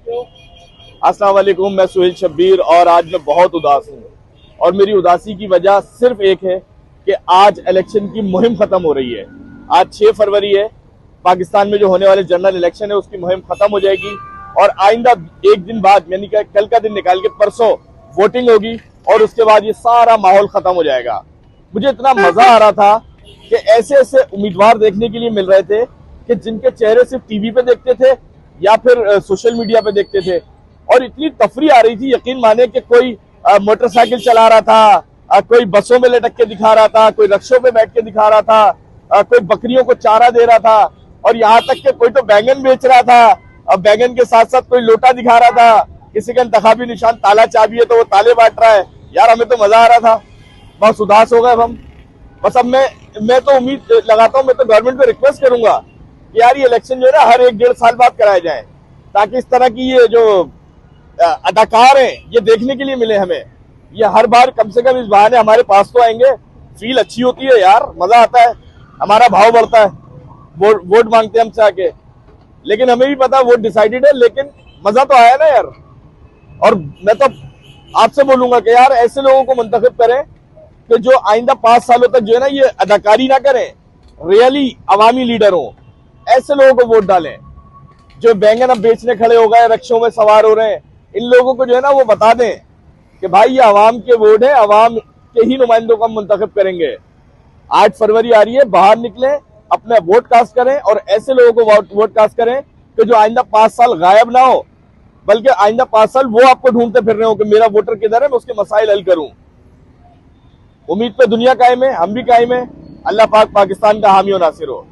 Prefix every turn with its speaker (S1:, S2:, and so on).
S1: अस्सलाम वालेकुम, मैं सुहेल शब्बीर और आज मैं बहुत उदास हूँ। और मेरी उदासी की वजह सिर्फ एक है कि आज इलेक्शन की मुहिम खत्म हो रही है। आज 6 फरवरी है, पाकिस्तान में जो होने वाले जनरल इलेक्शन है उसकी मुहिम खत्म हो जाएगी और आइंदा एक दिन बाद यानी कि कल का दिन निकाल के परसों वोटिंग होगी और उसके बाद ये सारा माहौल खत्म हो जाएगा। मुझे इतना मजा आ रहा था कि ऐसे ऐसे उम्मीदवार देखने के लिए मिल रहे थे कि जिनके चेहरे सिर्फ टीवी पे देखते थे या फिर सोशल मीडिया पे देखते थे, और इतनी तफरी आ रही थी, यकीन माने कि कोई मोटरसाइकिल चला रहा था, कोई बसों में लटक के दिखा रहा था, कोई रिक्शों पे बैठ के दिखा रहा था, कोई बकरियों को चारा दे रहा था और यहाँ तक कि कोई तो बैंगन बेच रहा था। अब बैंगन के साथ साथ कोई लोटा दिखा रहा था, किसी का इंतखाबी निशान ताला चाबी है तो वो ताले बांट रहा है। यार हमें तो मजा आ रहा था, बहुत उदास हो गए अब हम। बस अब मैं तो उम्मीद लगाता हूँ, मैं तो गवर्नमेंट को रिक्वेस्ट करूंगा कि यार ये इलेक्शन जो है ना हर 1-1.5 साल बाद कराए जाए, ताकि इस तरह की ये जो अदाकार हैं ये देखने के लिए मिले हमें। ये हर बार कम से कम इस बहाने हमारे पास तो आएंगे, फील अच्छी होती है यार, मजा आता है, हमारा भाव बढ़ता है। वोट मांगते हैं हमसे आके, लेकिन हमें भी पता वोट डिसाइडेड है, लेकिन मजा तो आया ना यार। और मैं तो आपसे बोलूंगा कि यार ऐसे लोगों को मुंतखब करें कि जो आइंदा 5 सालों तक जो है ना ये अदाकारी ना करें, रियली अवामी लीडर हो। ऐसे लोगों को वोट डालें जो बैंगन अब बेचने खड़े हो गए, रिक्शों में सवार हो रहे हैं। इन लोगों को जो है ना वो बता दें कि भाई ये अवाम के वोट है, अवाम के ही नुमाइंदों को हम मुंतखब करेंगे। 8 फरवरी आ रही है, बाहर निकलें, अपना वोट कास्ट करें और ऐसे लोगों को वोट कास्ट करें कि जो आइंदा 5 साल गायब ना हो, बल्कि आइंदा 5 साल वो आपको ढूंढते फिर रहे हो कि मेरा वोटर किधर है, मैं उसके मसाइल हल करूं। उम्मीद पे दुनिया कायम है, हम भी कायम है। अल्लाह पाक पाकिस्तान का हामी और नासिर हो।